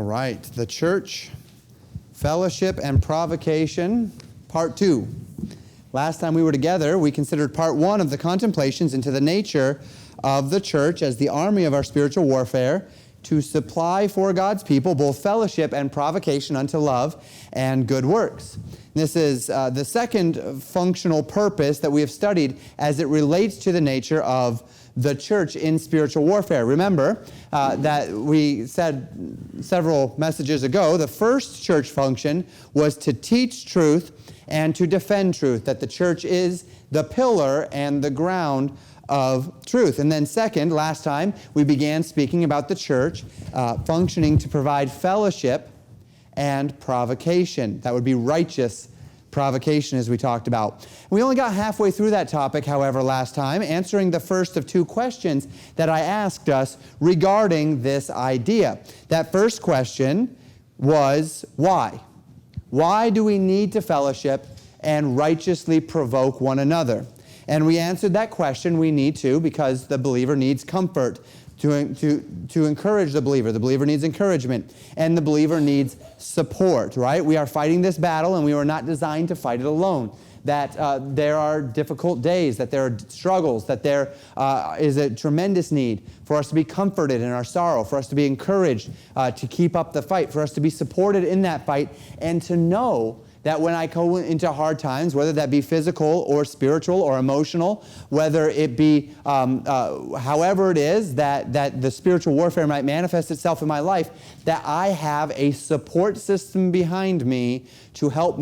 All right, the church, fellowship, and provocation, part 2. Last time we were together, we considered part 1 of the contemplations into the nature of the church as the army of our spiritual warfare to supply for God's people both fellowship and provocation unto love and good works. This is the second functional purpose that we have studied as it relates to the nature of the church in spiritual warfare. Remember that we said several messages ago, the first church function was to teach truth and to defend truth, that the church is the pillar and the ground of truth. And then second, last time, we began speaking about the church functioning to provide fellowship and provocation. That would be righteous provocation, as we talked about. We only got halfway through that topic, however, last time, answering the first of 2 questions that I asked us regarding this idea. That first question was, why? Why do we need to fellowship and righteously provoke one another? And we answered that question, we need to, because the believer needs comfort to encourage the believer. The believer needs encouragement, and the believer needs support, right? We are fighting this battle, and we were not designed to fight it alone. That there are difficult days, that there are struggles, that there is a tremendous need for us to be comforted in our sorrow, for us to be encouraged to keep up the fight, for us to be supported in that fight, and to know that when I go into hard times, whether that be physical or spiritual or emotional, whether it be however it is that the spiritual warfare might manifest itself in my life, that I have a support system behind me to help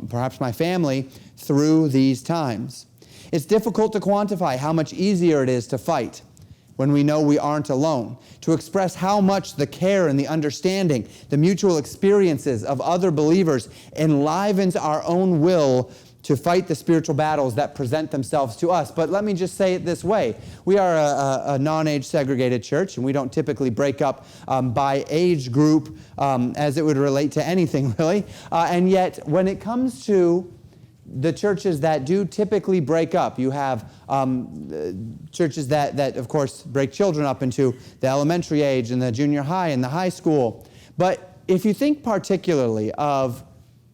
perhaps my family through these times. It's difficult to quantify how much easier it is to fight when we know we aren't alone, to express how much the care and the understanding, the mutual experiences of other believers enlivens our own will to fight the spiritual battles that present themselves to us. But let me just say it this way. We are a non-age segregated church, and we don't typically break up by age group as it would relate to anything, really. And yet, when it comes to the churches that do typically break up, you have churches that, of course, break children up into the elementary age and the junior high and the high school. But if you think particularly of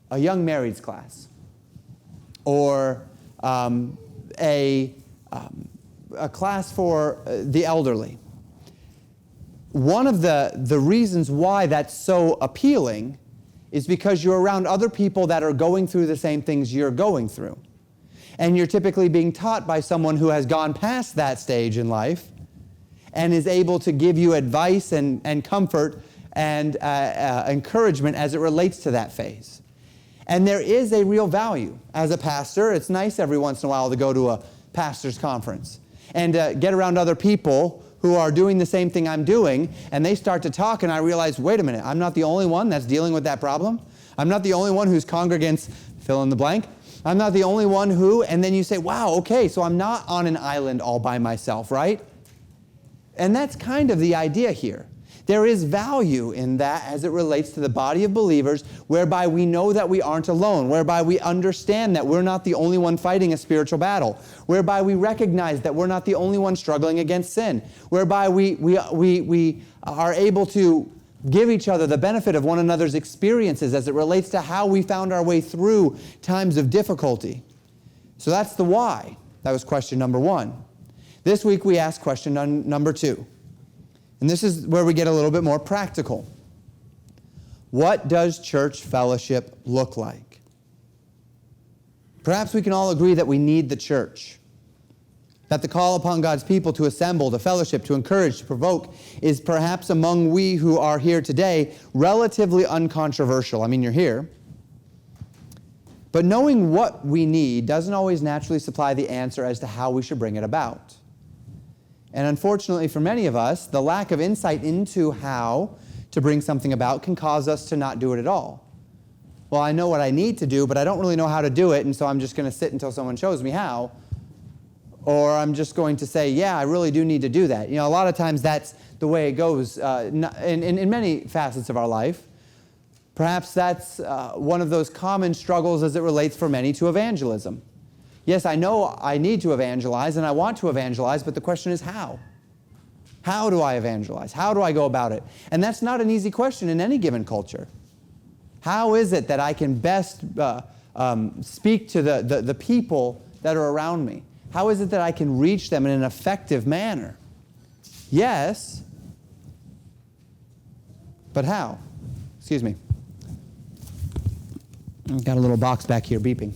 a young marrieds class or a class for the elderly, one of the reasons why that's so appealing is because you're around other people that are going through the same things you're going through. And you're typically being taught by someone who has gone past that stage in life and is able to give you advice and comfort and encouragement as it relates to that phase. And there is a real value. As a pastor, it's nice every once in a while to go to a pastor's conference and get around other people who are doing the same thing I'm doing, and they start to talk, and I realize, wait a minute, I'm not the only one that's dealing with that problem. I'm not the only one whose congregants fill in the blank. I'm not the only one who, and then you say, wow, okay, so I'm not on an island all by myself, right? And that's kind of the idea here. There is value in that as it relates to the body of believers, whereby we know that we aren't alone, whereby we understand that we're not the only one fighting a spiritual battle, whereby we recognize that we're not the only one struggling against sin, whereby we are able to give each other the benefit of one another's experiences as it relates to how we found our way through times of difficulty. So that's the why. That was question number 1. This week we asked question number 2. And this is where we get a little bit more practical. What does church fellowship look like? Perhaps we can all agree that we need the church. That the call upon God's people to assemble, to fellowship, to encourage, to provoke is perhaps among we who are here today relatively uncontroversial. I mean, you're here. But knowing what we need doesn't always naturally supply the answer as to how we should bring it about. And unfortunately for many of us, the lack of insight into how to bring something about can cause us to not do it at all. Well, I know what I need to do, but I don't really know how to do it, and so I'm just going to sit until someone shows me how. Or I'm just going to say, yeah, I really do need to do that. You know, a lot of times that's the way it goes in many facets of our life. Perhaps that's one of those common struggles as it relates for many to evangelism. Yes, I know I need to evangelize and I want to evangelize, but the question is how? How do I evangelize? How do I go about it? And that's not an easy question in any given culture. How is it that I can best speak to the people that are around me? How is it that I can reach them in an effective manner? Yes, but how? Excuse me. I've got a little box back here beeping.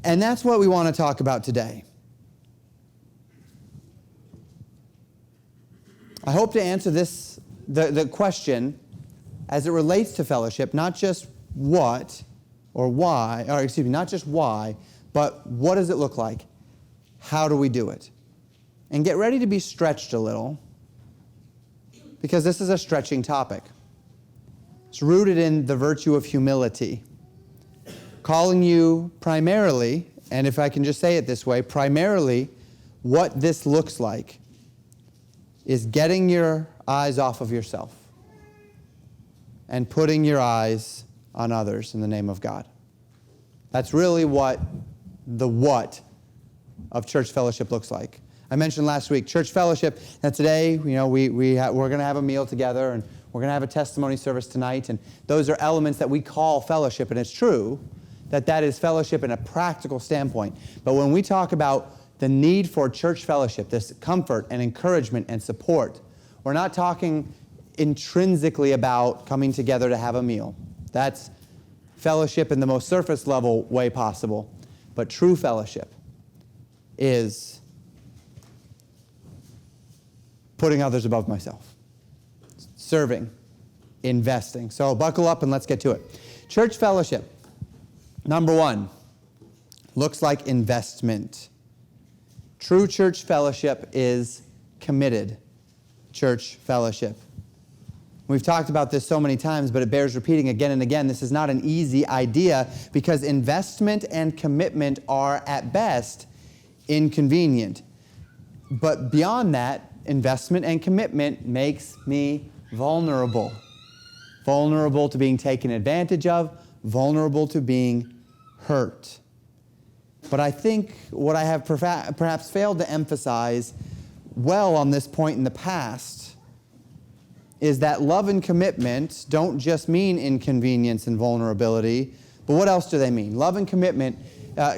And that's what we want to talk about today. I hope to answer the question as it relates to fellowship, not just what or why, or excuse me, not just why, but what does it look like? How do we do it? And get ready to be stretched a little, because this is a stretching topic. It's rooted in the virtue of humility, calling you primarily, and if I can just say it this way, primarily what this looks like is getting your eyes off of yourself and putting your eyes on others in the name of God. That's really what of church fellowship looks like. I mentioned last week, church fellowship, and today, we're going to have a meal together, and we're going to have a testimony service tonight, and those are elements that we call fellowship, and it's true that is fellowship in a practical standpoint. But when we talk about the need for church fellowship, this comfort and encouragement and support, we're not talking intrinsically about coming together to have a meal. That's fellowship in the most surface level way possible. But true fellowship is putting others above myself, serving, investing. So buckle up and let's get to it. Church fellowship, number one, looks like investment. True church fellowship is committed church fellowship. We've talked about this so many times, but it bears repeating again and again. This is not an easy idea because investment and commitment are, at best, inconvenient. But beyond that, investment and commitment makes me vulnerable. Vulnerable to being taken advantage of, vulnerable to being hurt. But I think what I have perhaps failed to emphasize well on this point in the past is that love and commitment don't just mean inconvenience and vulnerability, but what else do they mean? Love and commitment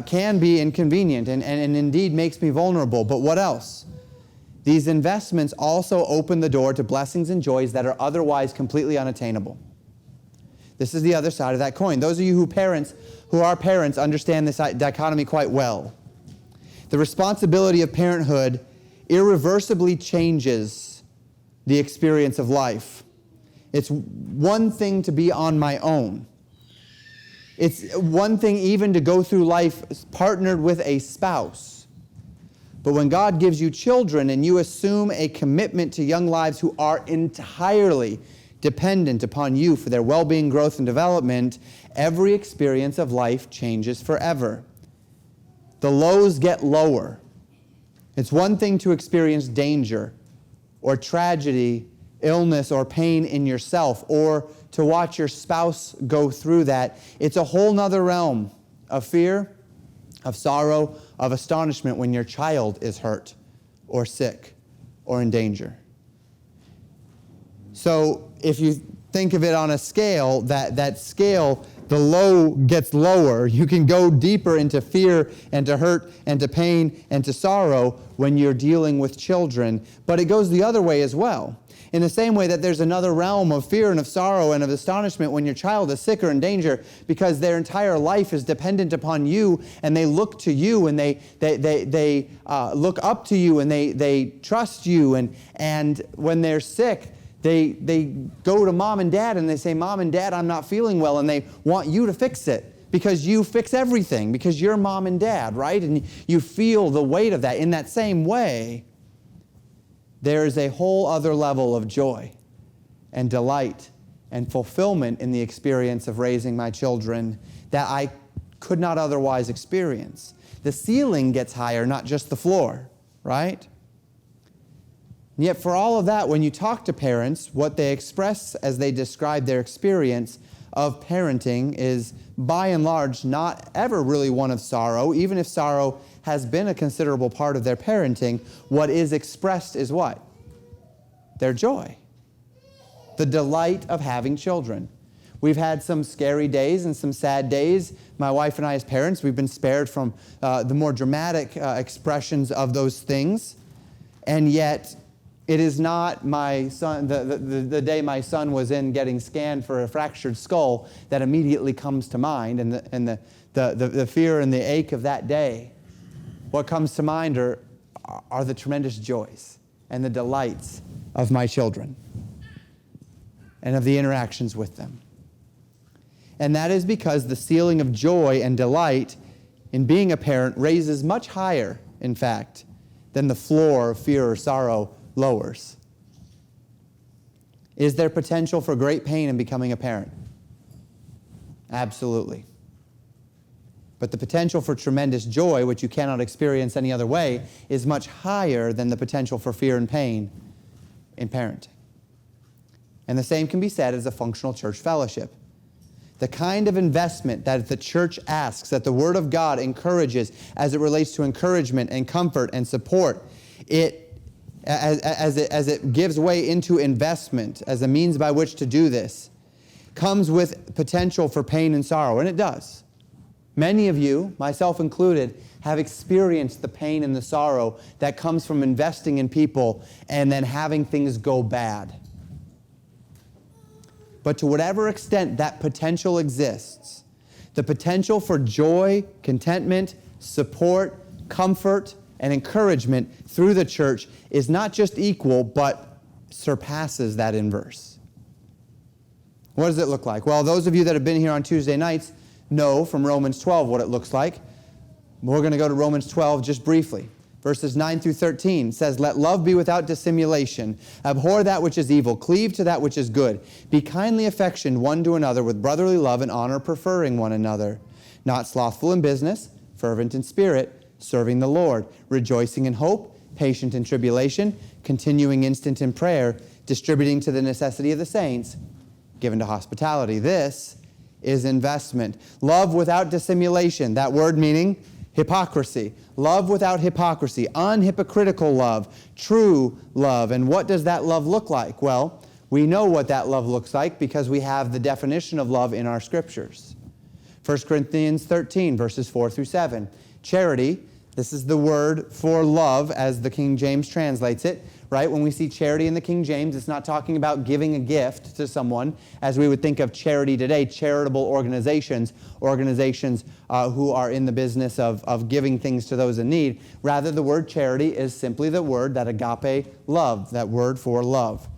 can be inconvenient and indeed makes me vulnerable, but what else? These investments also open the door to blessings and joys that are otherwise completely unattainable. This is the other side of that coin. Those of you who are parents understand this dichotomy quite well. The responsibility of parenthood irreversibly changes the experience of life. It's one thing to be on my own. It's one thing even to go through life partnered with a spouse. But when God gives you children and you assume a commitment to young lives who are entirely dependent upon you for their well-being, growth, and development, every experience of life changes forever. The lows get lower. It's one thing to experience danger or tragedy, illness, or pain in yourself, or to watch your spouse go through that. It's a whole nother realm of fear, of sorrow, of astonishment when your child is hurt or sick or in danger. So if you think of it on a scale, that scale, the low gets lower. You can go deeper into fear and to hurt and to pain and to sorrow when you're dealing with children. But it goes the other way as well. In the same way that there's another realm of fear and of sorrow and of astonishment when your child is sick or in danger because their entire life is dependent upon you and they look to you and they look up to you and they trust you and when they're sick, they go to mom and dad and they say, Mom and Dad, I'm not feeling well, and they want you to fix it because you fix everything, because you're mom and dad, right? And you feel the weight of that. In that same way, there is a whole other level of joy and delight and fulfillment in the experience of raising my children that I could not otherwise experience. The ceiling gets higher, not just the floor, right? And yet for all of that, when you talk to parents, what they express as they describe their experience of parenting is, by and large, not ever really one of sorrow. Even if sorrow has been a considerable part of their parenting, what is expressed is what? Their joy. The delight of having children. We've had some scary days and some sad days. My wife and I as parents, we've been spared from the more dramatic expressions of those things. And yet, it is not my son, the day my son was in getting scanned for a fractured skull that immediately comes to mind, and the fear and the ache of that day. What comes to mind are the tremendous joys and the delights of my children and of the interactions with them. And that is because the ceiling of joy and delight in being a parent raises much higher, in fact, than the floor of fear or sorrow lowers. Is there potential for great pain in becoming a parent? Absolutely. But the potential for tremendous joy, which you cannot experience any other way, is much higher than the potential for fear and pain in parenting. And the same can be said as a functional church fellowship. The kind of investment that the church asks, that the Word of God encourages as it relates to encouragement and comfort and support, as it gives way into investment as a means by which to do this, comes with potential for pain and sorrow, and it does. Many of you, myself included, have experienced the pain and the sorrow that comes from investing in people and then having things go bad. But to whatever extent that potential exists, the potential for joy, contentment, support, comfort, and encouragement through the church is not just equal, but surpasses that inverse. What does it look like? Well, those of you that have been here on Tuesday nights know from Romans 12 what it looks like. We're going to go to Romans 12 just briefly. Verses 9 through 13 says, "Let love be without dissimulation. Abhor that which is evil. Cleave to that which is good. Be kindly affectioned one to another with brotherly love and honor, preferring one another. Not slothful in business, fervent in spirit, serving the Lord, rejoicing in hope, patient in tribulation, continuing instant in prayer, distributing to the necessity of the saints, given to hospitality." This is investment. Love without dissimulation. That word meaning hypocrisy. Love without hypocrisy. Unhypocritical love. True love. And what does that love look like? Well, we know what that love looks like because we have the definition of love in our scriptures. 1 Corinthians 13, verses 4 through 7. Charity, this is the word for love as the King James translates it, right? When we see charity in the King James, it's not talking about giving a gift to someone as we would think of charity today, charitable organizations who are in the business of giving things to those in need. Rather, the word charity is simply the word that agape love, that word for love.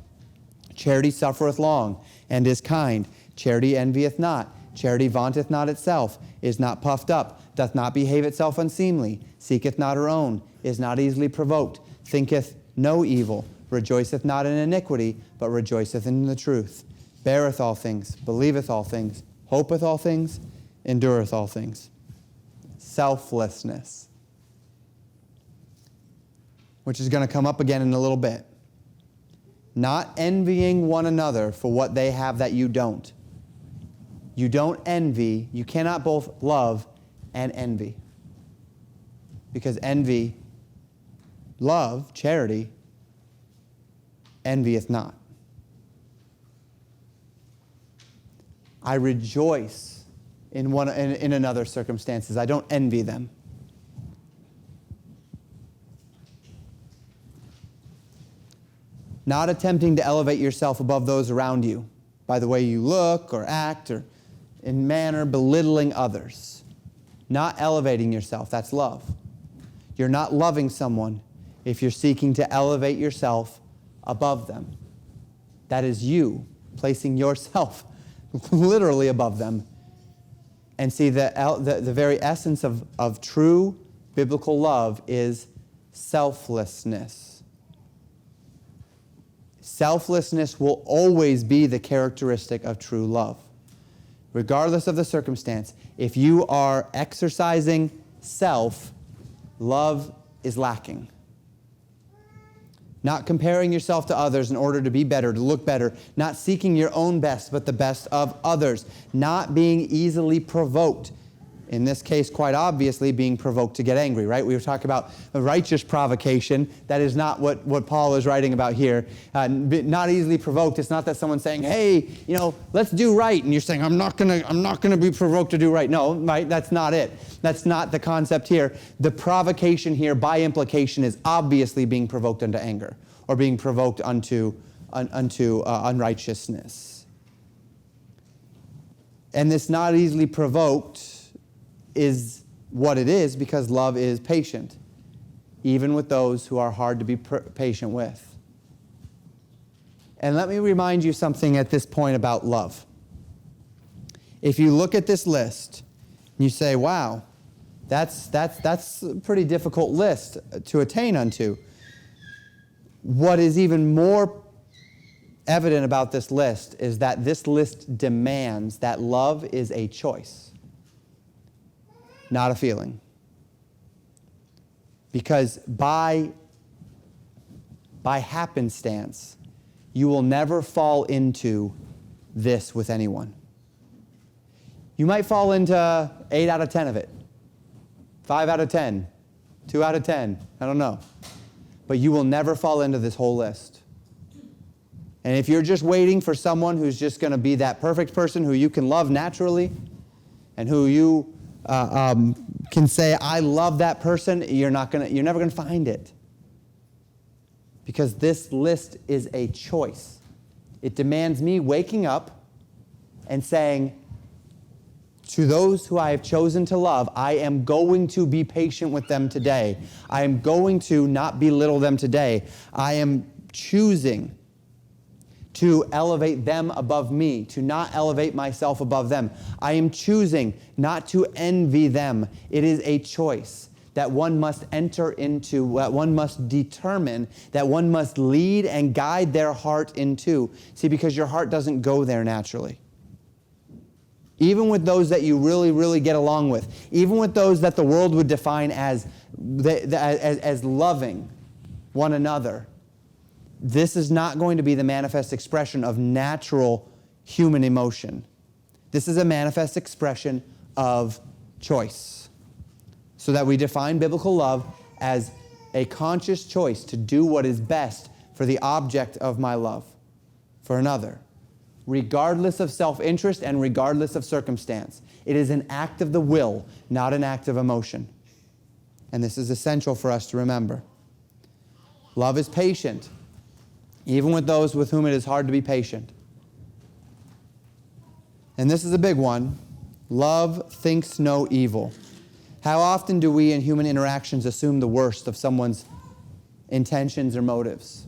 Charity suffereth long and is kind. Charity envieth not. Charity vaunteth not itself, is not puffed up, doth not behave itself unseemly, seeketh not her own, is not easily provoked, thinketh no evil, rejoiceth not in iniquity, but rejoiceth in the truth, beareth all things, believeth all things, hopeth all things, endureth all things. Selflessness, which is going to come up again in a little bit. Not envying one another for what they have that you don't. You don't envy. You cannot both love and envy. Because envy, love, charity, envieth not. I rejoice in another's circumstances. I don't envy them. Not attempting to elevate yourself above those around you by the way you look or act or in manner belittling others. Not elevating yourself. That's love. You're not loving someone if you're seeking to elevate yourself above them. That is you placing yourself literally above them. And see, the very essence of true biblical love is selflessness. Selflessness will always be the characteristic of true love. Regardless of the circumstance, if you are exercising self, love is lacking. not comparing yourself to others in order to be better, to look better, not seeking your own best, but the best of others, not being easily provoked. In this case, quite obviously, being provoked to get angry, right? We were talking about a righteous provocation. That is not what Paul is writing about here. Not easily provoked. It's not that someone's saying, hey, let's do right. And you're saying, I'm not gonna be provoked to do right. No, right? That's not it. That's not the concept here. The provocation here, by implication, is obviously being provoked unto anger or being provoked unto unrighteousness. And this not easily provoked is what it is because love is patient, even with those who are hard to be patient with. And let me remind you something at this point about love. If you look at this list, and you say, wow, that's a pretty difficult list to attain unto. What is even more evident about this list is that this list demands that love is a choice, not a feeling. Because by happenstance, you will never fall into this with anyone. You might fall into 8 out of 10 of it, 5 out of 10, 2 out of 10, I don't know. But you will never fall into this whole list. And if you're just waiting for someone who's just going to be that perfect person who you can love naturally and who you can say, I love that person, you're never going to find it. Because this list is a choice. It demands me waking up and saying, to those who I have chosen to love, I am going to be patient with them today. I am going to not belittle them today. I am choosing to elevate them above me, to not elevate myself above them. I am choosing not to envy them. It is a choice that one must enter into, that one must determine, that one must lead and guide their heart into. See, because your heart doesn't go there naturally. Even with those that you really, really get along with, even with those that the world would define as loving one another, this is not going to be the manifest expression of natural human emotion. This is a manifest expression of choice. So that we define biblical love as a conscious choice to do what is best for the object of my love, for another, regardless of self-interest and regardless of circumstance. It is an act of the will, not an act of emotion. And this is essential for us to remember. Love is patient, even with those with whom it is hard to be patient. And this is a big one. Love thinks no evil. How often do we in human interactions assume the worst of someone's intentions or motives?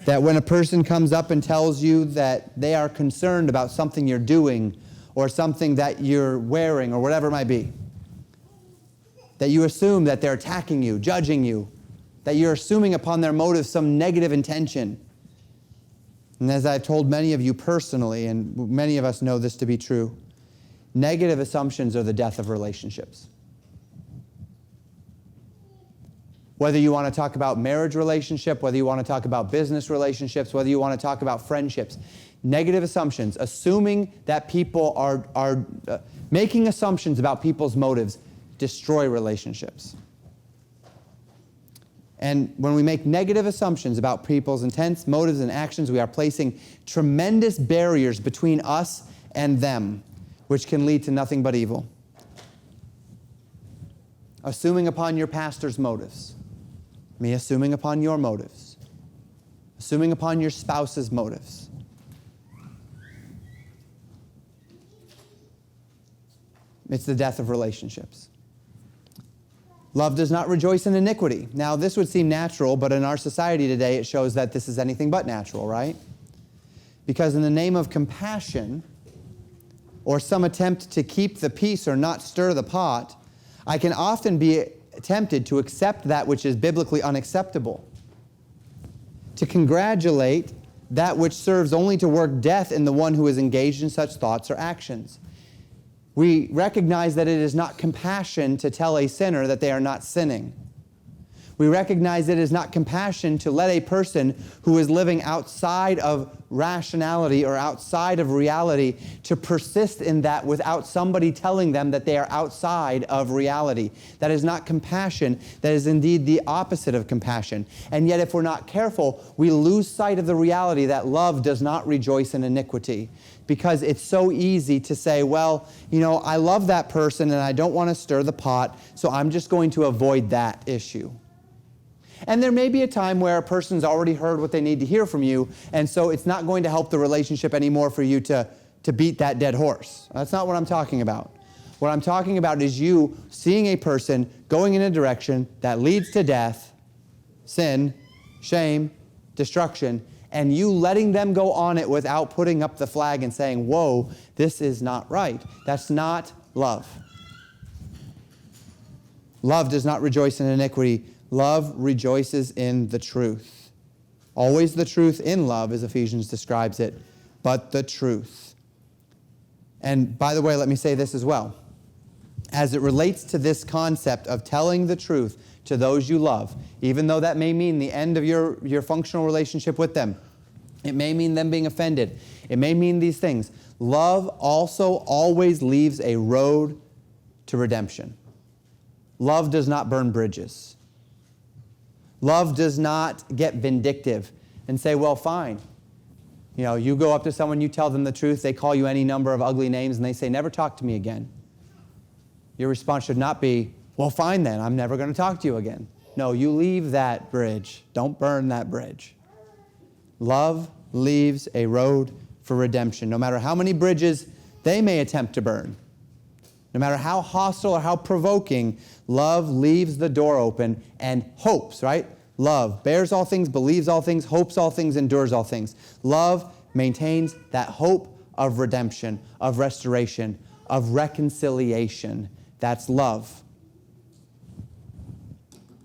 That when a person comes up and tells you that they are concerned about something you're doing or something that you're wearing or whatever it might be, that you assume that they're attacking you, judging you, that you're assuming upon their motive some negative intention. And as I've told many of you personally, and many of us know this to be true, negative assumptions are the death of relationships. Whether you want to talk about marriage relationship, whether you want to talk about business relationships, whether you want to talk about friendships, negative assumptions, assuming that people are making assumptions about people's motives, destroy relationships. And when we make negative assumptions about people's intents, motives, and actions, we are placing tremendous barriers between us and them, which can lead to nothing but evil. Assuming upon your pastor's motives, me assuming upon your motives, assuming upon your spouse's motives. It's the death of relationships. Love does not rejoice in iniquity. Now, this would seem natural, but in our society today, it shows that this is anything but natural, right? Because in the name of compassion, or some attempt to keep the peace or not stir the pot, I can often be tempted to accept that which is biblically unacceptable, to congratulate that which serves only to work death in the one who is engaged in such thoughts or actions. We recognize that it is not compassion to tell a sinner that they are not sinning. We recognize it is not compassion to let a person who is living outside of rationality or outside of reality to persist in that without somebody telling them that they are outside of reality. That is not compassion. That is indeed the opposite of compassion. And yet if we're not careful, we lose sight of the reality that love does not rejoice in iniquity. Because it's so easy to say, well, I love that person and I don't want to stir the pot, so I'm just going to avoid that issue. And there may be a time where a person's already heard what they need to hear from you, and so it's not going to help the relationship anymore for you to beat that dead horse. That's not what I'm talking about. What I'm talking about is you seeing a person going in a direction that leads to death, sin, shame, destruction, and you letting them go on it without putting up the flag and saying, whoa, this is not right. That's not love. Love does not rejoice in iniquity. Love rejoices in the truth. Always the truth in love, as Ephesians describes it, but the truth. And by the way, let me say this as well. As it relates to this concept of telling the truth to those you love, even though that may mean the end of your functional relationship with them, it may mean them being offended, it may mean these things, love also always leaves a road to redemption. Love does not burn bridges. Love does not get vindictive and say, well, fine. You go up to someone, you tell them the truth, they call you any number of ugly names, and they say, never talk to me again. Your response should not be, well, fine then, I'm never going to talk to you again. No, you leave that bridge. Don't burn that bridge. Love leaves a road for redemption, no matter how many bridges they may attempt to burn. No matter how hostile or how provoking, love leaves the door open and hopes, right? Love bears all things, believes all things, hopes all things, endures all things. Love maintains that hope of redemption, of restoration, of reconciliation. That's love.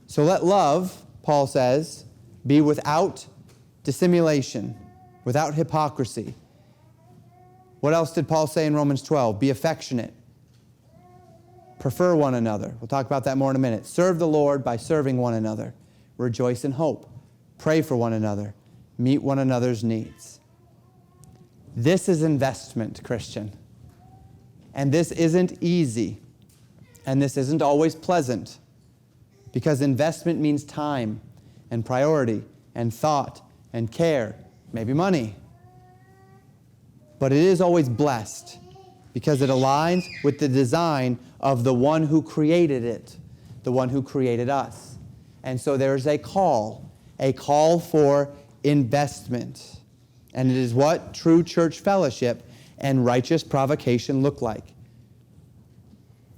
So let love, Paul says, be without dissimulation, without hypocrisy. What else did Paul say in Romans 12? Be affectionate. Prefer one another. We'll talk about that more in a minute. Serve the Lord by serving one another. Rejoice in hope. Pray for one another. Meet one another's needs. This is investment, Christian. And this isn't easy. And this isn't always pleasant. Because investment means time and priority and thought and care, maybe money. But it is always blessed because it aligns with the design of the one who created it, the one who created us. And so there's a call for investment. And it is what true church fellowship and righteous provocation look like.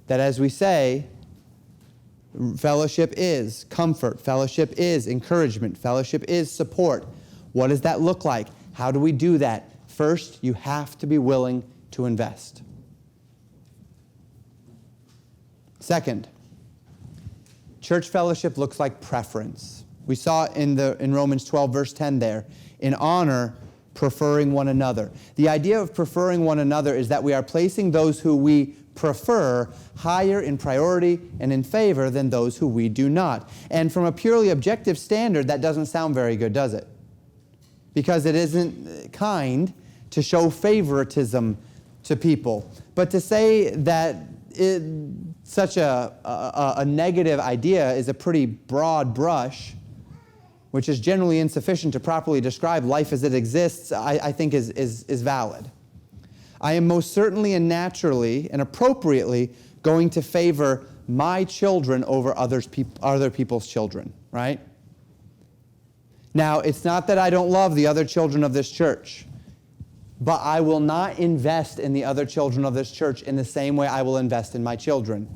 That as we say, fellowship is comfort, fellowship is encouragement, fellowship is support. What does that look like? How do we do that? First, you have to be willing to invest. Second, church fellowship looks like preference. We saw in Romans 12, verse 10 there, in honor, preferring one another. The idea of preferring one another is that we are placing those who we prefer higher in priority and in favor than those who we do not. And from a purely objective standard, that doesn't sound very good, does it? Because it isn't kind to show favoritism to people. But to say that such a negative idea is a pretty broad brush, which is generally insufficient to properly describe life as it exists, I think is valid. I am most certainly and naturally and appropriately going to favor my children over other people's children, right? Now, it's not that I don't love the other children of this church, but I will not invest in the other children of this church in the same way I will invest in my children.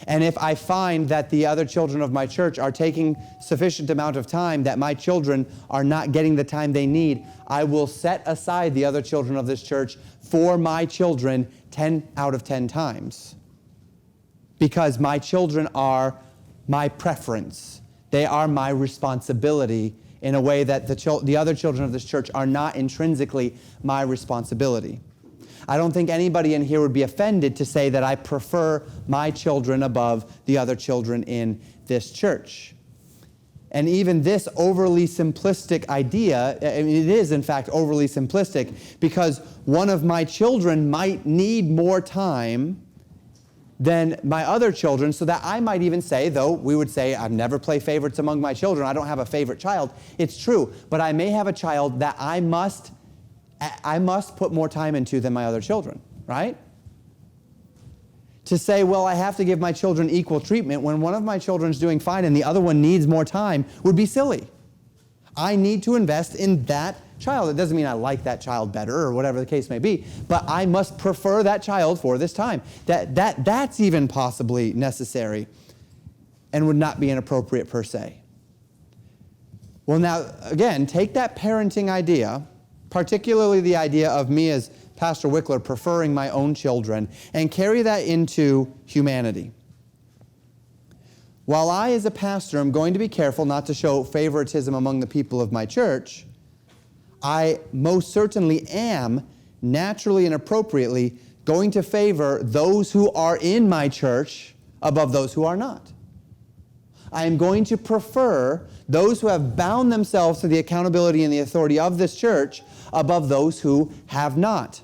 And if I find that the other children of my church are taking sufficient amount of time that my children are not getting the time they need, I will set aside the other children of this church for my children 10 out of 10 times. Because my children are my preference. They are my responsibility in a way that the other children of this church are not intrinsically my responsibility. I don't think anybody in here would be offended to say that I prefer my children above the other children in this church. And even this overly simplistic idea, I mean, it is in fact overly simplistic, because one of my children might need more time than my other children, so that I might even say, though we would say I've never play favorites among my children, I don't have a favorite child. It's true, but I may have a child that I must put more time into than my other children, right? To say, well, I have to give my children equal treatment when one of my children's doing fine and the other one needs more time would be silly. I need to invest in that child. It doesn't mean I like that child better or whatever the case may be, but I must prefer that child for this time. That's even possibly necessary and would not be inappropriate per se. Well, now, again, take that parenting idea, particularly the idea of me as Pastor Wikler preferring my own children, and carry that into humanity. While I, as a pastor, am going to be careful not to show favoritism among the people of my church, I most certainly am naturally and appropriately going to favor those who are in my church above those who are not. I am going to prefer those who have bound themselves to the accountability and the authority of this church above those who have not.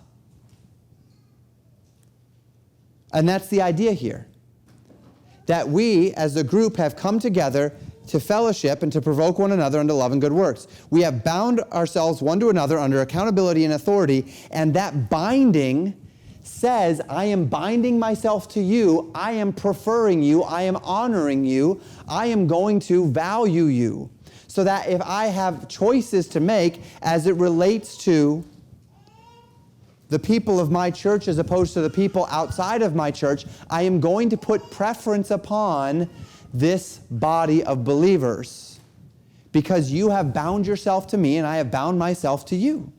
And that's the idea here. That we, as a group, have come together to fellowship and to provoke one another unto love and good works. We have bound ourselves one to another under accountability and authority, and that binding says, I am binding myself to you, I am preferring you, I am honoring you, I am going to value you. So that if I have choices to make as it relates to the people of my church as opposed to the people outside of my church, I am going to put preference upon this body of believers because you have bound yourself to me and I have bound myself to you.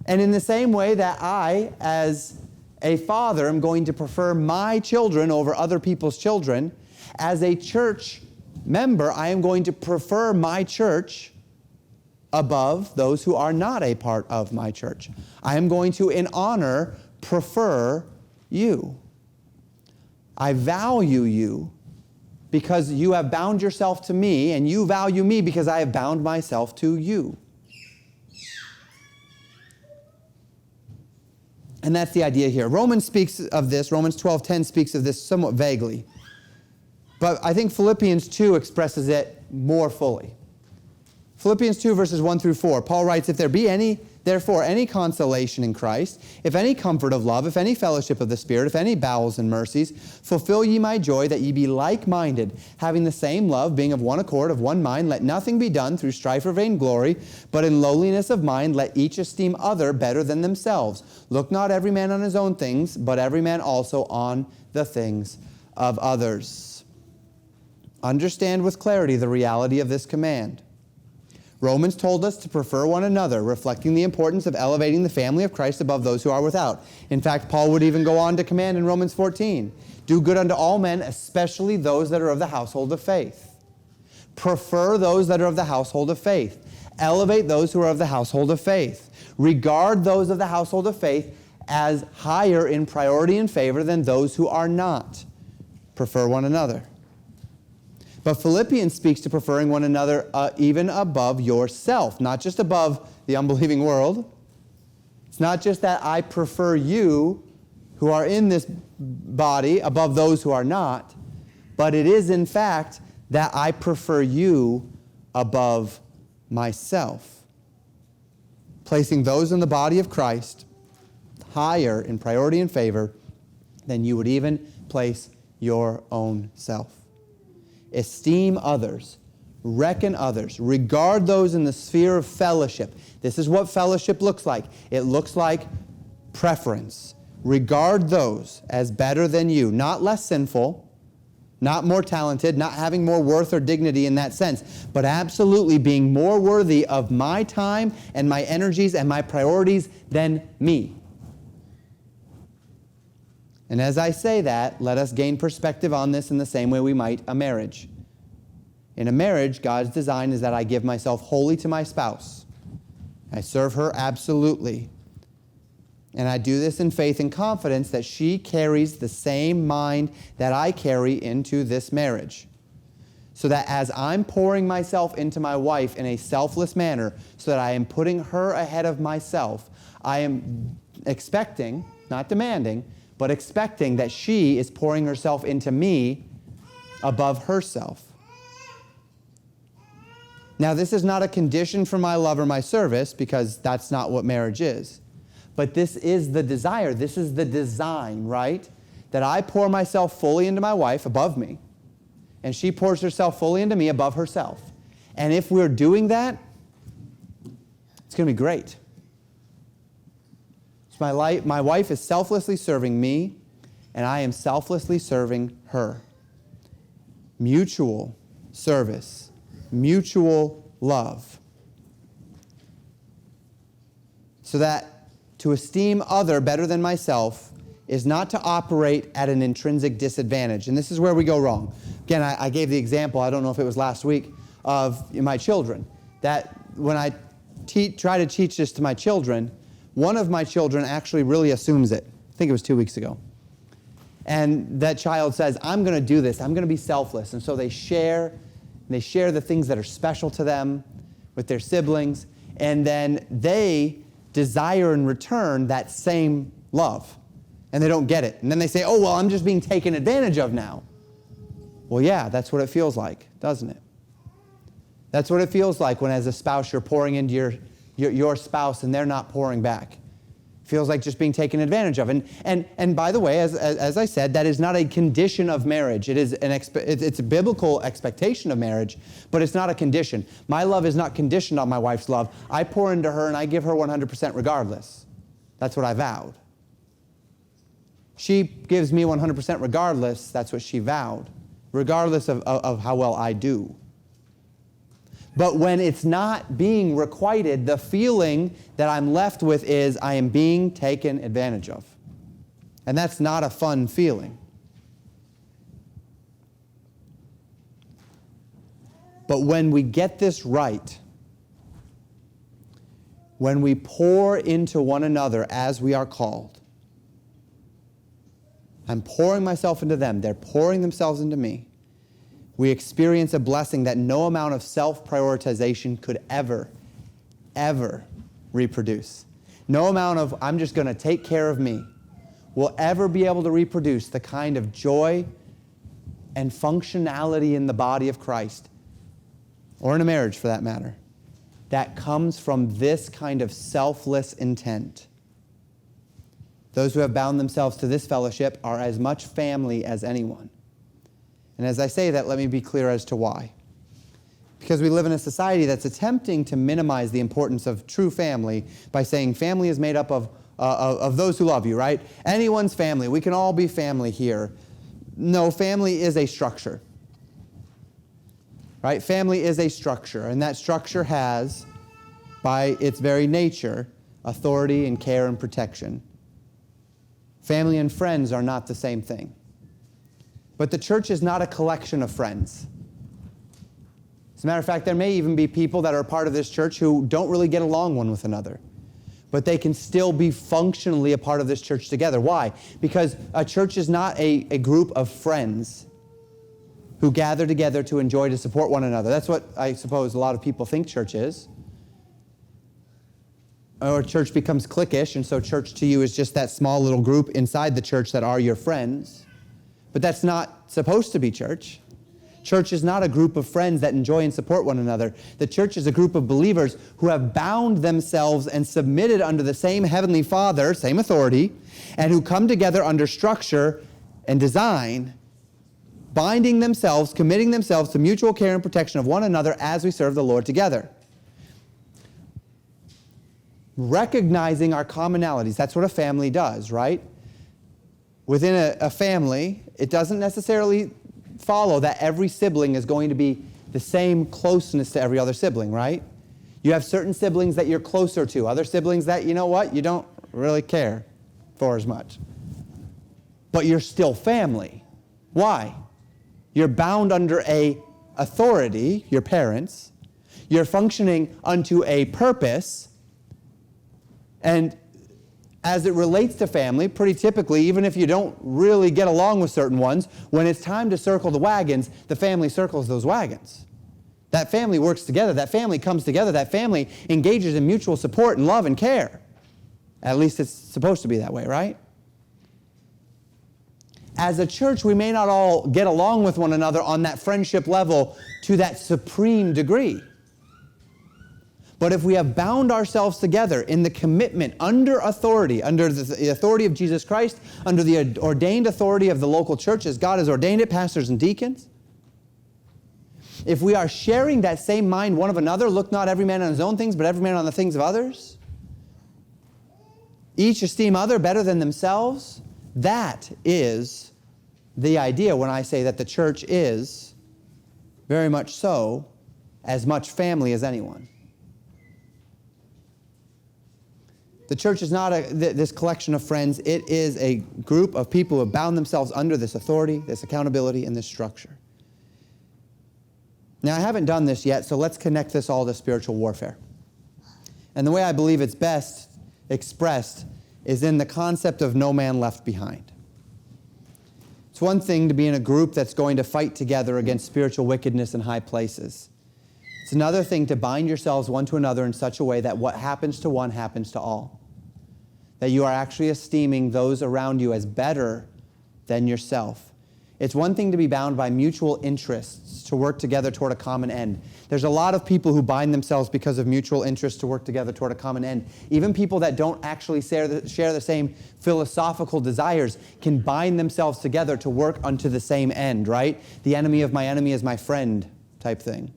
And in the same way that I, as a father, am going to prefer my children over other people's children, as a church member, I am going to prefer my church above those who are not a part of my church. I am going to, in honor, prefer you. I value you because you have bound yourself to me, and you value me because I have bound myself to you. And that's the idea here. Romans speaks of this. Romans 12:10 speaks of this somewhat vaguely. But I think Philippians 2 expresses it more fully. Philippians 2, verses 1 through 4, Paul writes, if there be therefore any consolation in Christ, if any comfort of love, if any fellowship of the Spirit, if any bowels and mercies, fulfill ye my joy, that ye be like-minded, having the same love, being of one accord, of one mind. Let nothing be done through strife or vainglory, but in lowliness of mind let each esteem other better than themselves. Look not every man on his own things, but every man also on the things of others. Understand with clarity the reality of this command. Romans told us to prefer one another, reflecting the importance of elevating the family of Christ above those who are without. In fact, Paul would even go on to command in Romans 14, do good unto all men, especially those that are of the household of faith. Prefer those that are of the household of faith. Elevate those who are of the household of faith. Regard those of the household of faith as higher in priority and favor than those who are not. Prefer one another. But Philippians speaks to preferring one another even above yourself, not just above the unbelieving world. It's not just that I prefer you who are in this body above those who are not, but it is in fact that I prefer you above myself. Placing those in the body of Christ higher in priority and favor than you would even place your own self. Esteem others, reckon others, regard those in the sphere of fellowship. This is what fellowship looks like. It looks like preference. Regard those as better than you, not less sinful, not more talented, not having more worth or dignity in that sense, but absolutely being more worthy of my time and my energies and my priorities than me. And as I say that, let us gain perspective on this in the same way we might a marriage. In a marriage, God's design is that I give myself wholly to my spouse. I serve her absolutely. And I do this in faith and confidence that she carries the same mind that I carry into this marriage. So that as I'm pouring myself into my wife in a selfless manner, so that I am putting her ahead of myself, I am expecting, not demanding, but expecting that she is pouring herself into me above herself. Now, this is not a condition for my love or my service, because that's not what marriage is. But this is the desire. This is the design, right? That I pour myself fully into my wife above me, and she pours herself fully into me above herself. And if we're doing that, it's going to be great. So my wife is selflessly serving me, and I am selflessly serving her. Mutual service. Mutual love. So that to esteem other better than myself is not to operate at an intrinsic disadvantage. And this is where we go wrong. Again, I gave the example, I don't know if it was last week, of my children. That when I try to teach this to my children, one of my children actually really assumes it. I think it was 2 weeks ago. And that child says, I'm going to do this. I'm going to be selfless. And so they share the things that are special to them with their siblings. And then they desire in return that same love. And they don't get it. And then they say, oh, well, I'm just being taken advantage of now. Well, yeah, that's what it feels like, doesn't it? That's what it feels like when as a spouse you're pouring into your spouse and they're not pouring back. It feels like just being taken advantage of. And by the way, as I said, that is not a condition of marriage. It is it's a biblical expectation of marriage, but it's not a condition. My love is not conditioned on my wife's love. I pour into her and I give her 100% regardless. That's what I vowed. She gives me 100% regardless. That's what she vowed, regardless of how well I do. But when it's not being requited, the feeling that I'm left with is I am being taken advantage of. And that's not a fun feeling. But when we get this right, when we pour into one another as we are called, I'm pouring myself into them, they're pouring themselves into me, we experience a blessing that no amount of self-prioritization could ever reproduce. No amount of, I'm just going to take care of me, will ever be able to reproduce the kind of joy and functionality in the body of Christ, or in a marriage for that matter, that comes from this kind of selfless intent. Those who have bound themselves to this fellowship are as much family as anyone. And as I say that, let me be clear as to why. Because we live in a society that's attempting to minimize the importance of true family by saying family is made up of those who love you, right? Anyone's family. We can all be family here. No, family is a structure. Right? Family is a structure, and that structure has, by its very nature, authority and care and protection. Family and friends are not the same thing. But the church is not a collection of friends. As a matter of fact, there may even be people that are part of this church who don't really get along one with another. But they can still be functionally a part of this church together. Why? Because a church is not a group of friends who gather together to enjoy, to support one another. That's what I suppose a lot of people think church is. Or church becomes cliquish, and so church to you is just that small little group inside the church that are your friends. But that's not supposed to be church. Church is not a group of friends that enjoy and support one another. The church is a group of believers who have bound themselves and submitted under the same Heavenly Father, same authority, and who come together under structure and design, binding themselves, committing themselves to mutual care and protection of one another as we serve the Lord together. Recognizing our commonalities. That's what a family does, right? Within a family, it doesn't necessarily follow that every sibling is going to be the same closeness to every other sibling, right? You have certain siblings that you're closer to, other siblings that, you know what, you don't really care for as much. But you're still family. Why? You're bound under a authority, your parents. You're functioning unto a purpose. And as it relates to family, pretty typically, even if you don't really get along with certain ones, when it's time to circle the wagons, the family circles those wagons. That family works together. That family comes together. That family engages in mutual support and love and care. At least it's supposed to be that way, right? As a church, we may not all get along with one another on that friendship level to that supreme degree. But if we have bound ourselves together in the commitment under authority, under the authority of Jesus Christ, under the ordained authority of the local church as God has ordained it, pastors and deacons, if we are sharing that same mind one of another, look not every man on his own things, but every man on the things of others, each esteem other better than themselves, that is the idea when I say that the church is very much so as much family as anyone. The church is not this collection of friends. It is a group of people who have bound themselves under this authority, this accountability, and this structure. Now, I haven't done this yet, so let's connect this all to spiritual warfare. And the way I believe it's best expressed is in the concept of no man left behind. It's one thing to be in a group that's going to fight together against spiritual wickedness in high places. It's another thing to bind yourselves one to another in such a way that what happens to one happens to all. That you are actually esteeming those around you as better than yourself. It's one thing to be bound by mutual interests to work together toward a common end. There's a lot of people who bind themselves because of mutual interests to work together toward a common end. Even people that don't actually share the same philosophical desires can bind themselves together to work unto the same end, right? The enemy of my enemy is my friend type thing.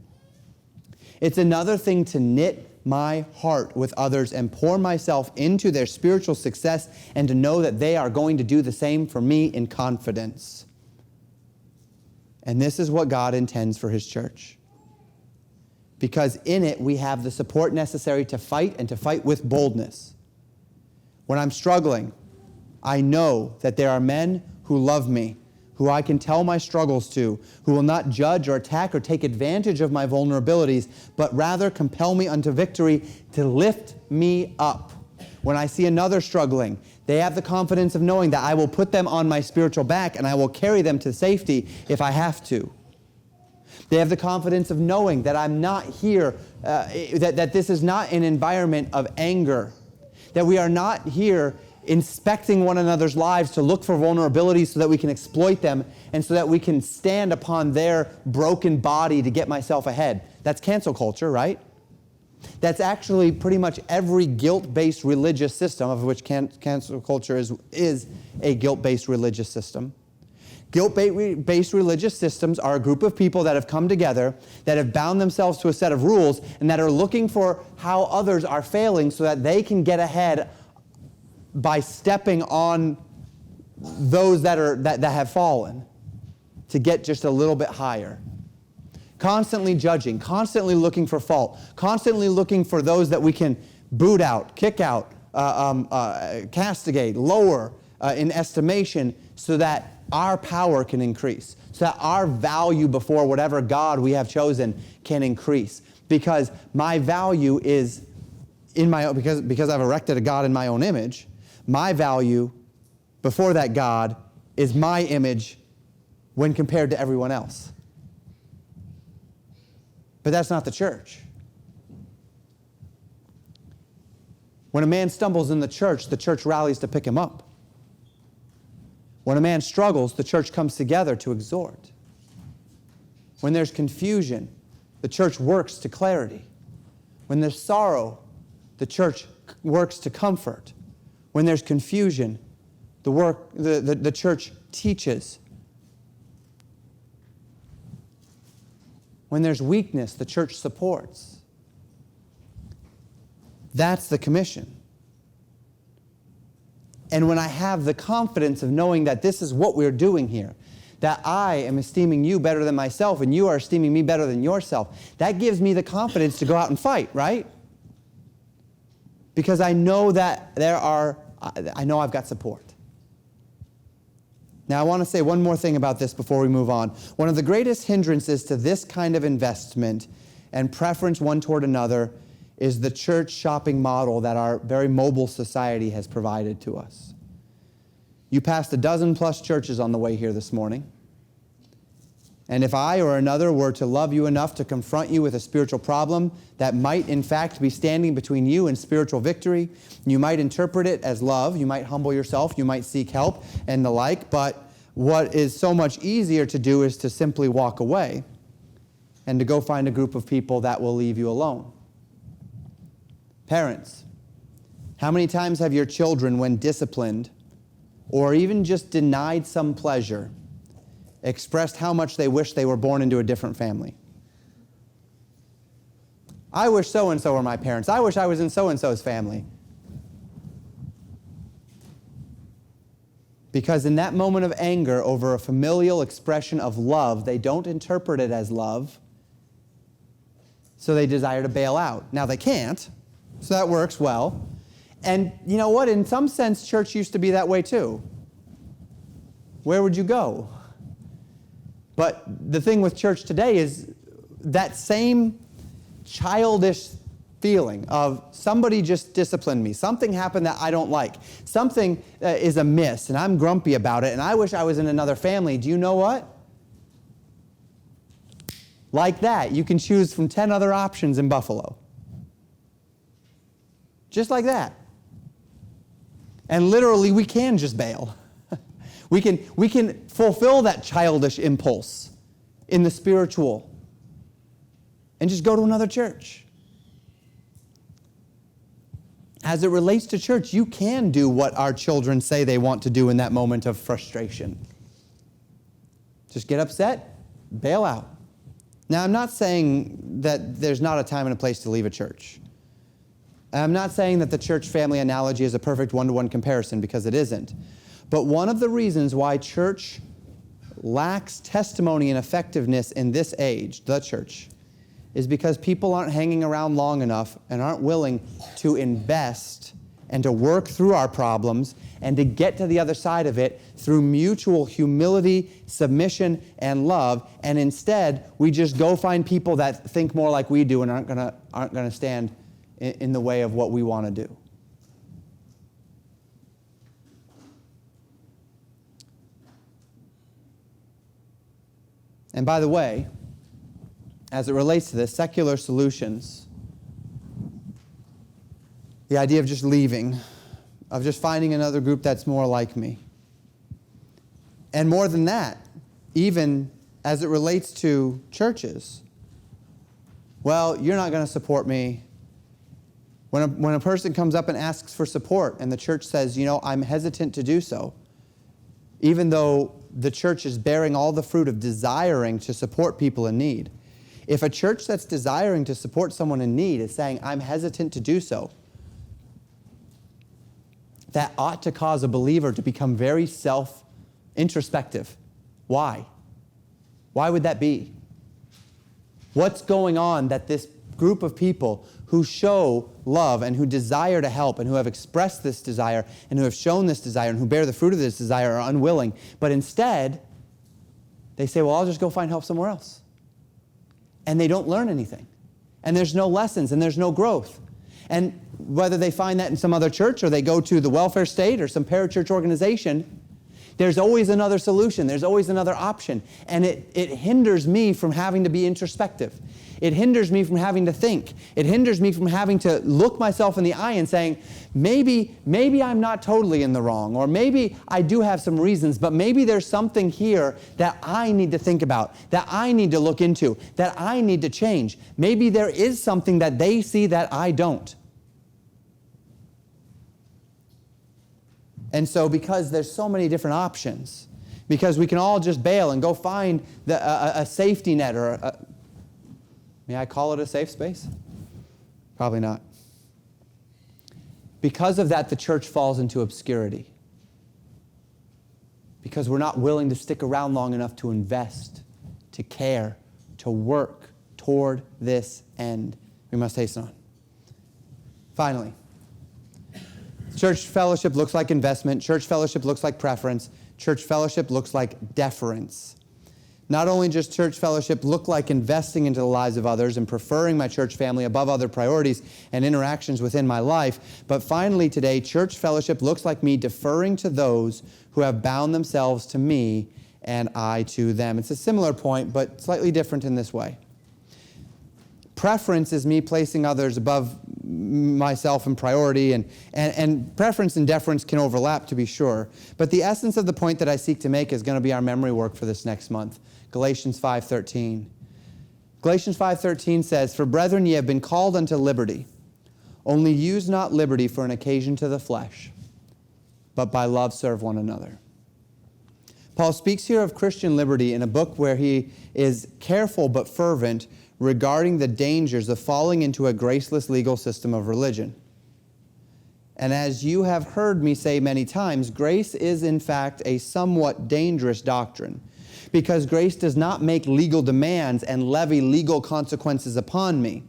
It's another thing to knit my heart with others and pour myself into their spiritual success and to know that they are going to do the same for me in confidence. And this is what God intends for His church. Because in it we have the support necessary to fight and to fight with boldness. When I'm struggling, I know that there are men who love me, who I can tell my struggles to, who will not judge or attack or take advantage of my vulnerabilities, but rather compel me unto victory to lift me up. When I see another struggling, they have the confidence of knowing that I will put them on my spiritual back and I will carry them to safety if I have to. They have the confidence of knowing that I'm not here, that this is not an environment of anger, that we are not here inspecting one another's lives to look for vulnerabilities so that we can exploit them and so that we can stand upon their broken body to get myself ahead. That's cancel culture, right? That's actually pretty much every guilt-based religious system, of which cancel culture is a guilt-based religious system. Guilt-based religious systems are a group of people that have come together, that have bound themselves to a set of rules, and that are looking for how others are failing so that they can get ahead by stepping on those that have fallen to get just a little bit higher. Constantly judging, constantly looking for fault, constantly looking for those that we can boot out, kick out, castigate, lower in estimation so that our power can increase, so that our value before whatever God we have chosen can increase. Because my value is in my own, because I've erected a God in my own image, my value before that God is my image when compared to everyone else. But that's not the church. When a man stumbles in the church rallies to pick him up. When a man struggles, the church comes together to exhort. When there's confusion, the church works to clarity. When there's sorrow, the church works to comfort. When there's confusion, the church teaches. When there's weakness, the church supports. That's the commission. And when I have the confidence of knowing that this is what we're doing here, that I am esteeming you better than myself and you are esteeming me better than yourself, that gives me the confidence to go out and fight, right? Because I know that I know I've got support. Now, I want to say one more thing about this before we move on. One of the greatest hindrances to this kind of investment and preference one toward another is the church shopping model that our very mobile society has provided to us. You passed a dozen plus churches on the way here this morning. And if I or another were to love you enough to confront you with a spiritual problem that might in fact be standing between you and spiritual victory, you might interpret it as love, you might humble yourself, you might seek help and the like, but what is so much easier to do is to simply walk away and to go find a group of people that will leave you alone. Parents, how many times have your children, when disciplined or even just denied some pleasure, expressed how much they wish they were born into a different family? I wish so-and-so were my parents. I wish I was in so-and-so's family. Because in that moment of anger over a familial expression of love, they don't interpret it as love, so they desire to bail out. Now they can't, so that works well. And you know what? In some sense, church used to be that way too. Where would you go? But the thing with church today is that same childish feeling of somebody just disciplined me. Something happened that I don't like. Something is amiss, and I'm grumpy about it, and I wish I was in another family. Do you know what? Like that, you can choose from 10 other options in Buffalo. Just like that. And literally, we can just bail. We can fulfill that childish impulse in the spiritual and just go to another church. As it relates to church, you can do what our children say they want to do in that moment of frustration. Just get upset, bail out. Now, I'm not saying that there's not a time and a place to leave a church. I'm not saying that the church family analogy is a perfect one-to-one comparison, because it isn't. But one of the reasons why church lacks testimony and effectiveness in this age, the church, is because people aren't hanging around long enough and aren't willing to invest and to work through our problems and to get to the other side of it through mutual humility, submission, and love. And instead, we just go find people that think more like we do and aren't gonna stand in the way of what we want to do. And by the way, as it relates to this, secular solutions, the idea of just leaving, of just finding another group that's more like me. And more than that, even as it relates to churches, well, you're not going to support me. When a person comes up and asks for support and the church says, you know, I'm hesitant to do so, even though the church is bearing all the fruit of desiring to support people in need. If a church that's desiring to support someone in need is saying, I'm hesitant to do so, that ought to cause a believer to become very self-introspective. Why? Why would that be? What's going on that this group of people who show love and who desire to help and who have expressed this desire and who have shown this desire and who bear the fruit of this desire are unwilling, but instead they say, well, I'll just go find help somewhere else. And they don't learn anything. And there's no lessons and there's no growth. And whether they find that in some other church or they go to the welfare state or some parachurch organization, there's always another solution. There's always another option. And it hinders me from having to be introspective. It hinders me from having to think. It hinders me from having to look myself in the eye and saying, maybe I'm not totally in the wrong, or maybe I do have some reasons, but maybe there's something here that I need to think about, that I need to look into, that I need to change. Maybe there is something that they see that I don't. And so because there's so many different options, because we can all just bail and go find a safety net or may I call it a safe space? Probably not. Because of that, the church falls into obscurity. Because we're not willing to stick around long enough to invest, to care, to work toward this end. We must hasten on. Finally, church fellowship looks like investment. Church fellowship looks like preference. Church fellowship looks like deference. Not only does church fellowship look like investing into the lives of others and preferring my church family above other priorities and interactions within my life, but finally today, church fellowship looks like me deferring to those who have bound themselves to me and I to them. It's a similar point, but slightly different in this way. Preference is me placing others above myself in priority, and preference and deference can overlap, to be sure. But the essence of the point that I seek to make is going to be our memory work for this next month. Galatians 5:13. Galatians 5:13 says, "For brethren, ye have been called unto liberty. Only use not liberty for an occasion to the flesh, but by love serve one another." Paul speaks here of Christian liberty in a book where he is careful but fervent regarding the dangers of falling into a graceless legal system of religion. And as you have heard me say many times, grace is in fact a somewhat dangerous doctrine, because grace does not make legal demands and levy legal consequences upon me,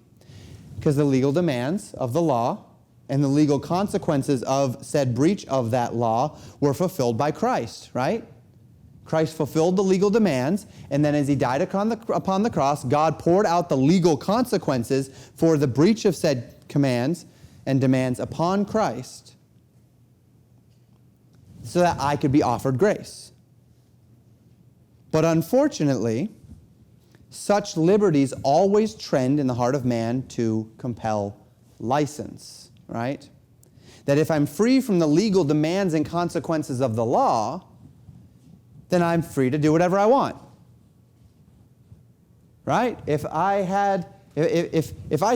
because the legal demands of the law and the legal consequences of said breach of that law were fulfilled by Christ, right? Christ fulfilled the legal demands, and then as he died upon the cross, God poured out the legal consequences for the breach of said commands and demands upon Christ so that I could be offered grace. But unfortunately, such liberties always trend in the heart of man to compel license, right? That if I'm free from the legal demands and consequences of the law, then I'm free to do whatever I want. Right? If I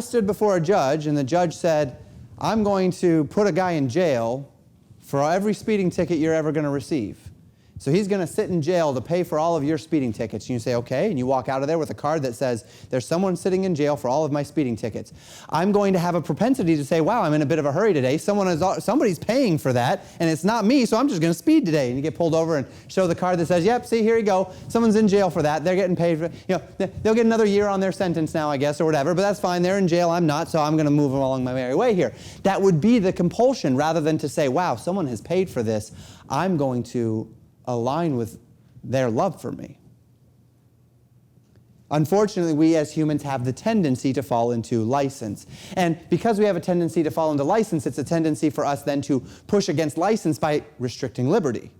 stood before a judge and the judge said, "I'm going to put a guy in jail for every speeding ticket you're ever going to receive. So he's going to sit in jail to pay for all of your speeding tickets." And you say, "Okay," and you walk out of there with a card that says, "There's someone sitting in jail for all of my speeding tickets." I'm going to have a propensity to say, "Wow, I'm in a bit of a hurry today. Somebody's paying for that, and it's not me, so I'm just going to speed today." And you get pulled over and show the card that says, "Yep, see, here you go. Someone's in jail for that. They're getting paid for it." They'll get another year on their sentence now, I guess, or whatever, but that's fine. They're in jail. I'm not, so I'm going to move along my merry way here. That would be the compulsion, rather than to say, "Wow, someone has paid for this. I'm going to align with their love for me." Unfortunately, we as humans have the tendency to fall into license. And because we have a tendency to fall into license, it's a tendency for us then to push against license by restricting liberty.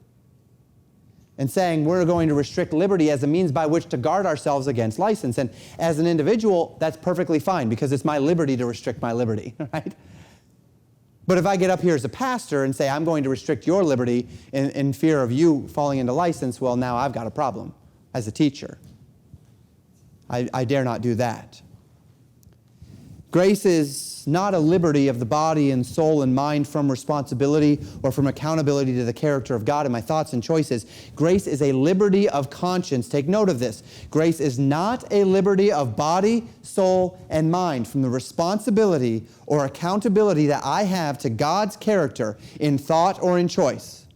And saying we're going to restrict liberty as a means by which to guard ourselves against license. And as an individual, that's perfectly fine, because it's my liberty to restrict my liberty, right? But if I get up here as a pastor and say, "I'm going to restrict your liberty in fear of you falling into license," well, now I've got a problem as a teacher. I dare not do that. Grace is not a liberty of the body and soul and mind from responsibility or from accountability to the character of God in my thoughts and choices. Grace is a liberty of conscience. Take note of this. Grace is not a liberty of body, soul, and mind from the responsibility or accountability that I have to God's character in thought or in choice.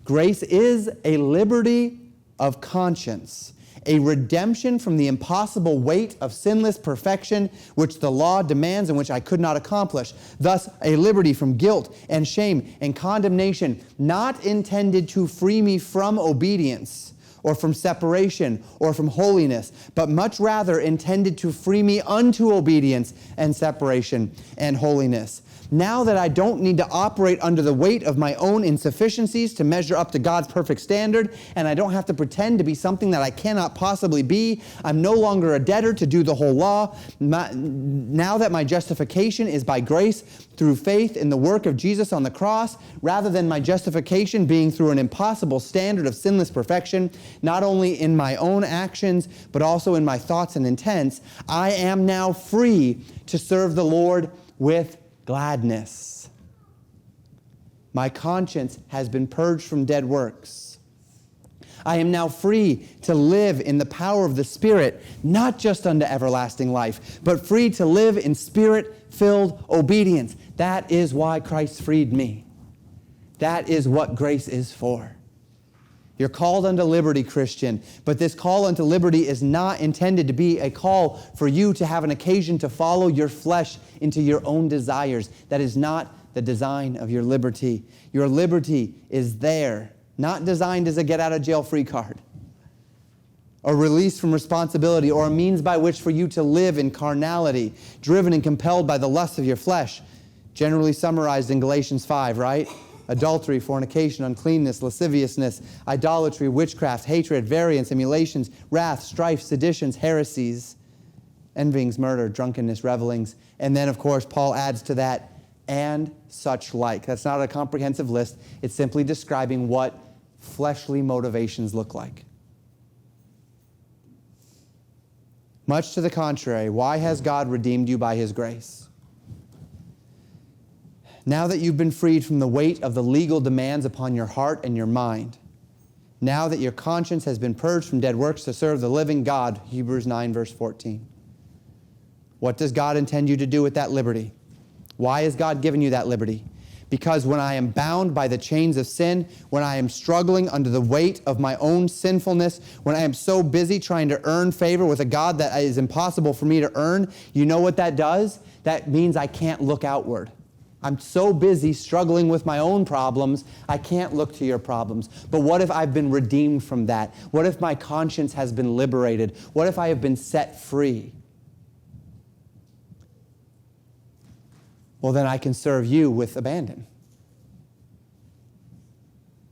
Grace is a liberty of conscience, a redemption from the impossible weight of sinless perfection which the law demands and which I could not accomplish. Thus, a liberty from guilt and shame and condemnation, not intended to free me from obedience or from separation or from holiness, but much rather intended to free me unto obedience and separation and holiness. Now that I don't need to operate under the weight of my own insufficiencies to measure up to God's perfect standard, and I don't have to pretend to be something that I cannot possibly be, I'm no longer a debtor to do the whole law. Now that my justification is by grace through faith in the work of Jesus on the cross, rather than my justification being through an impossible standard of sinless perfection, not only in my own actions, but also in my thoughts and intents, I am now free to serve the Lord with gladness. My conscience has been purged from dead works. I am now free to live in the power of the Spirit, not just unto everlasting life, but free to live in Spirit-filled obedience. That is why Christ freed me. That is what grace is for. You're called unto liberty, Christian, but this call unto liberty is not intended to be a call for you to have an occasion to follow your flesh into your own desires. That is not the design of your liberty. Your liberty is there, not designed as a get-out-of-jail-free card. a release from responsibility, or a means by which for you to live in carnality, driven and compelled by the lusts of your flesh, generally summarized in Galatians 5, right? Adultery, fornication, uncleanness, lasciviousness, idolatry, witchcraft, hatred, variance, emulations, wrath, strife, seditions, heresies, envyings, murder, drunkenness, revelings. And then, of course, Paul adds to that, and such like. That's not a comprehensive list. It's simply describing what fleshly motivations look like. Much to the contrary, why has God redeemed you by his grace? Now that you've been freed from the weight of the legal demands upon your heart and your mind, now that your conscience has been purged from dead works to serve the living God, Hebrews 9, verse 14. What does God intend you to do with that liberty? Why has God given you that liberty? Because when I am bound by the chains of sin, when I am struggling under the weight of my own sinfulness, when I am so busy trying to earn favor with a God that is impossible for me to earn, you know what that does? That means I can't look outward. I'm so busy struggling with my own problems, I can't look to your problems. But what if I've been redeemed from that? What if my conscience has been liberated? What if I have been set free? Well, then I can serve you with abandon.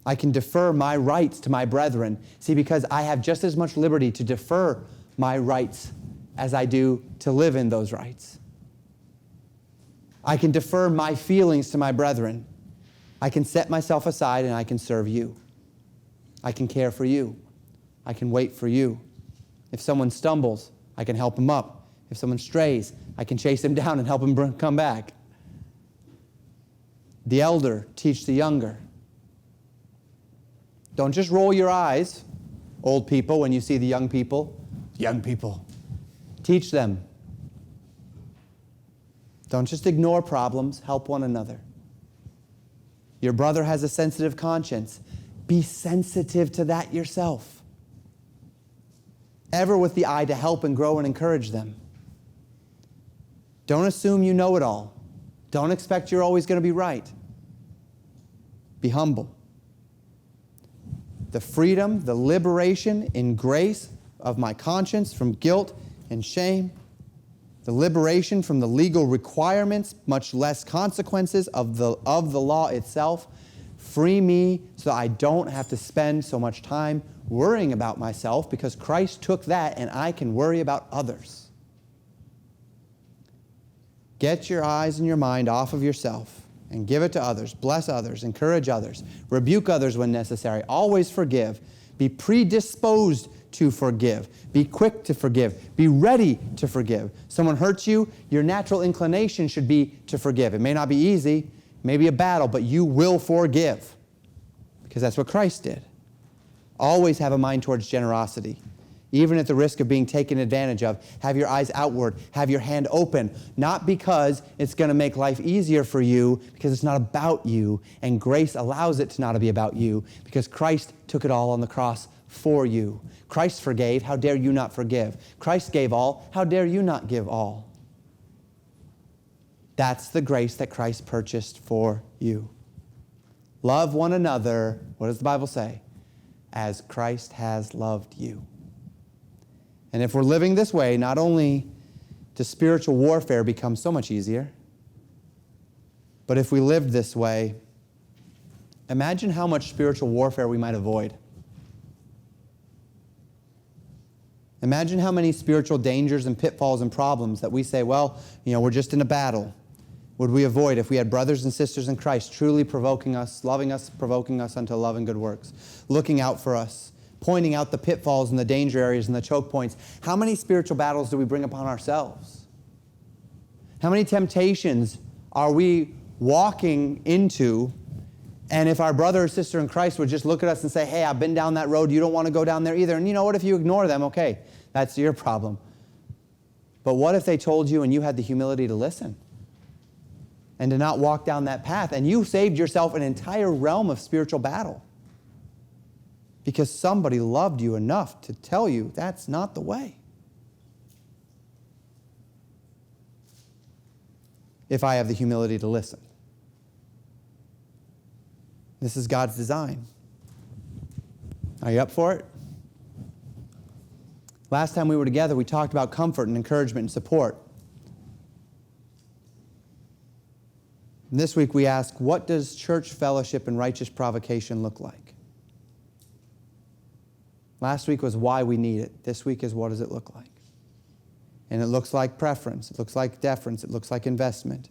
I can defer my rights to my brethren. See, because I have just as much liberty to defer my rights as I do to live in those rights. I can defer my feelings to my brethren. I can set myself aside and I can serve you. I can care for you. I can wait for you. If someone stumbles, I can help him up. If someone strays, I can chase him down and help him come back. The elder, teach the younger. Don't just roll your eyes, old people, when you see the young people. Young people. Teach them. Don't just ignore problems. Help one another. Your brother has a sensitive conscience. Be sensitive to that yourself. Ever with the eye to help and grow and encourage them. Don't assume you know it all. Don't expect you're always going to be right. Be humble. The freedom, the liberation in grace of my conscience from guilt and shame, the liberation from the legal requirements, much less consequences of the law itself, free me so I don't have to spend so much time worrying about myself, because Christ took that and I can worry about others. Get your eyes and your mind off of yourself and give it to others. Bless others. Encourage others. Rebuke others when necessary. Always forgive. Be predisposed to forgive. Be quick to forgive. Be ready to forgive. Someone hurts you, your natural inclination should be to forgive. It may not be easy, it may be a battle, but you will forgive, because that's what Christ did. Always have a mind towards generosity. Even at the risk of being taken advantage of, have your eyes outward, have your hand open, not because it's going to make life easier for you, because it's not about you, and grace allows it to not be about you, because Christ took it all on the cross for you. Christ forgave, how dare you not forgive? Christ gave all, how dare you not give all? That's the grace that Christ purchased for you. Love one another, what does the Bible say? As Christ has loved you. And if we're living this way, not only does spiritual warfare become so much easier, but if we lived this way, imagine how much spiritual warfare we might avoid. Imagine how many spiritual dangers and pitfalls and problems that we say, well, we're just in a battle, would we avoid if we had brothers and sisters in Christ truly provoking us, loving us, provoking us unto love and good works, looking out for us, pointing out the pitfalls and the danger areas and the choke points. How many spiritual battles do we bring upon ourselves? How many temptations are we walking into? And if our brother or sister in Christ would just look at us and say, hey, I've been down that road, you don't want to go down there either. And you know what, if you ignore them, okay, that's your problem. But what if they told you and you had the humility to listen and to not walk down that path, and you saved yourself an entire realm of spiritual battle? Because somebody loved you enough to tell you that's not the way. If I have the humility to listen. This is God's design. Are you up for it? Last time we were together, we talked about comfort and encouragement and support. And this week we ask, what does church fellowship and righteous provocation look like? Last week was why we need it. This week is what does it look like? And it looks like preference. It looks like deference. It looks like investment.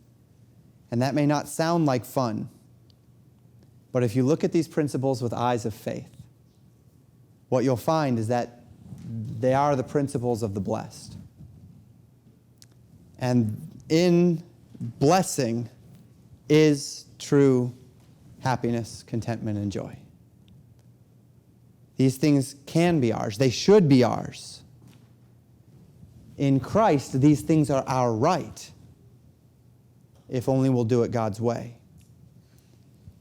And that may not sound like fun. But if you look at these principles with eyes of faith, what you'll find is that they are the principles of the blessed. And in blessing is true happiness, contentment, and joy. These things can be ours. They should be ours. In Christ, these things are our right, if only we'll do it God's way.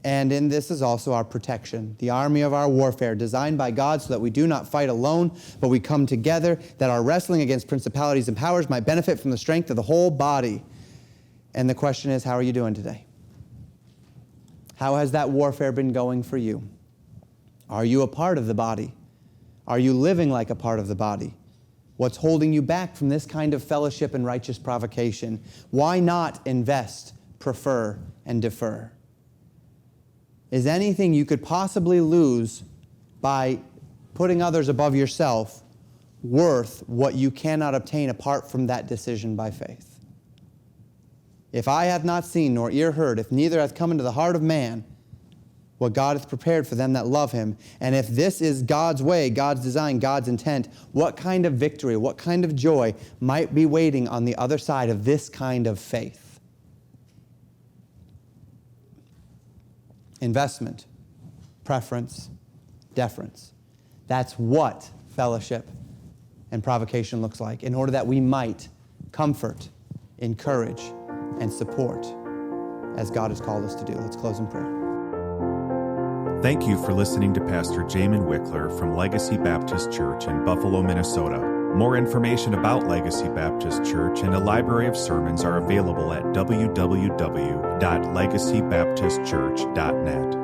And in this is also our protection, the army of our warfare, designed by God so that we do not fight alone, but we come together, that our wrestling against principalities and powers might benefit from the strength of the whole body. And the question is, how are you doing today? How has that warfare been going for you? Are you a part of the body? Are you living like a part of the body? What's holding you back from this kind of fellowship and righteous provocation? Why not invest, prefer, and defer? Is anything you could possibly lose by putting others above yourself worth what you cannot obtain apart from that decision by faith? If eye hath not seen, nor ear heard, if neither hath come into the heart of man, what God hath prepared for them that love him, and if this is God's way, God's design, God's intent, what kind of victory, what kind of joy might be waiting on the other side of this kind of faith? Investment, preference, deference. That's what fellowship and provocation looks like, in order that we might comfort, encourage, and support as God has called us to do. Let's close in prayer. Thank you for listening to Pastor Jamen Wikler from Legacy Baptist Church in Buffalo, Minnesota. More information about Legacy Baptist Church and a library of sermons are available at www.legacybaptistchurch.net.